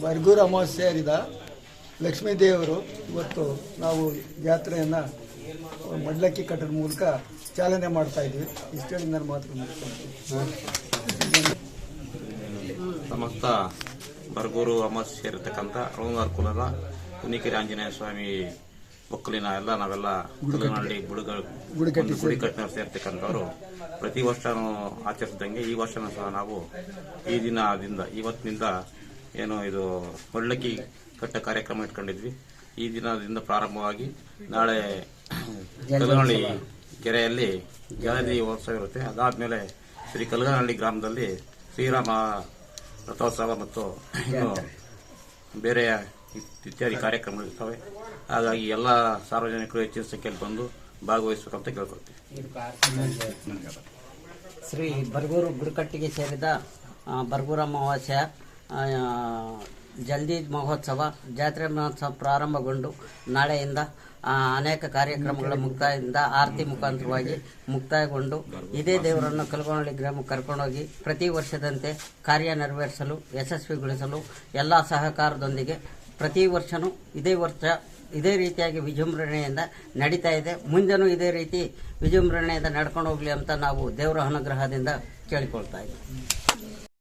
ಬರ್ಗೂರು ಅಮಾವಾಸ್ಯೆ ಸೇರಿದ ಲಕ್ಷ್ಮೀ ದೇವರು ಇವತ್ತು ನಾವು ಜಾತ್ರೆಯನ್ನು ಮಡ್ಲಕ್ಕಿ ಕಟ್ಟಡ ಮೂಲಕ ಚಾಲನೆ ಮಾಡ್ತಾ ಇದ್ವಿ. ಇಷ್ಟೇಳಿ ನಾನು ಮಾತು ಸಮಸ್ತ ಬರ್ಗೂರು ಅಮಾವಾಸ್ಯೆ ಸೇರಿರ್ತಕ್ಕಂಥ ಅಳವಂಗಾರ ಕುಲದ ಕುನಿಕೆರೆ ಆಂಜನೇಯ ಸ್ವಾಮಿ ಒಕ್ಕಲಿನ ನಾವೆಲ್ಲ ಕುಲನಹಳ್ಳಿ ಗುಡಿಕಟ್ಟಿನವ್ರು ಸೇರ್ತಕ್ಕಂಥವ್ರು ಪ್ರತಿ ವರ್ಷನೂ ಆಚರಿಸಿದಂಗೆ ಈ ವರ್ಷನೂ ಸಹ ನಾವು ಈ ಇವತ್ತಿನಿಂದ ಏನು ಇದು ಮಡ್ಲಕ್ಕಿ ಕಟ್ಟ ಕಾರ್ಯಕ್ರಮ ಇಟ್ಕೊಂಡಿದ್ವಿ. ಈ ದಿನದಿಂದ ಪ್ರಾರಂಭವಾಗಿ ನಾಳೆ ಕಲಗನಹಳ್ಳಿ ಕೆರೆಯಲ್ಲಿ ಜಲದಿ ಉತ್ಸವ ಇರುತ್ತೆ. ಅದಾದ್ಮೇಲೆ ಶ್ರೀ ಕಲಗನಹಳ್ಳಿ ಗ್ರಾಮದಲ್ಲಿ ಶ್ರೀರಾಮ ರಥೋತ್ಸವ ಮತ್ತು ಇನ್ನು ಬೇರೆ ಇತ್ಯಾದಿ ಕಾರ್ಯಕ್ರಮಗಳಿರ್ತವೆ. ಹಾಗಾಗಿ ಎಲ್ಲ ಸಾರ್ವಜನಿಕರು ಹೆಚ್ಚಿನ ಸಂಖ್ಯೆಯಲ್ಲಿ ಬಂದು ಭಾಗವಹಿಸಬೇಕಂತ ಕೇಳ್ಕೊಳ್ತೀವಿ. ಶ್ರೀ ಬರ್ಗೂರು ಗುಡಿಕಟ್ಟಿಗೆ ಸೇರಿದ ಬರ್ಗೂರು ಅಮಾವಾಸ್ಯೆ ಜಲ್ದಿ ಮಹೋತ್ಸವ ಜಾತ್ರೆ ಮಹೋತ್ಸವ ಪ್ರಾರಂಭಗೊಂಡು ನಾಳೆಯಿಂದ ಅನೇಕ ಕಾರ್ಯಕ್ರಮಗಳ ಮುಕ್ತಾಯದಿಂದ ಆರತಿ ಮುಖಾಂತರವಾಗಿ ಮುಕ್ತಾಯಗೊಂಡು ಇದೇ ದೇವರನ್ನು ಕಲಗನಹಳ್ಳಿ ಗ್ರಾಮಕ್ಕೆ ಕರ್ಕೊಂಡೋಗಿ ಪ್ರತಿ ವರ್ಷದಂತೆ ಕಾರ್ಯನಿರ್ವಹಿಸಲು ಯಶಸ್ವಿಗೊಳಿಸಲು ಎಲ್ಲ ಸಹಕಾರದೊಂದಿಗೆ ಪ್ರತಿ ವರ್ಷವೂ ಇದೇ ರೀತಿಯಾಗಿ ವಿಜೃಂಭಣೆಯಿಂದ ನಡೀತಾ ಇದೆ. ಮುಂದೆನೂ ಇದೇ ರೀತಿ ವಿಜೃಂಭಣೆಯಿಂದ ನಡ್ಕೊಂಡು ಹೋಗ್ಲಿ ಅಂತ ನಾವು ದೇವರ ಅನುಗ್ರಹದಿಂದ ಕೇಳಿಕೊಳ್ತಾ ಇದ್ದೀವಿ.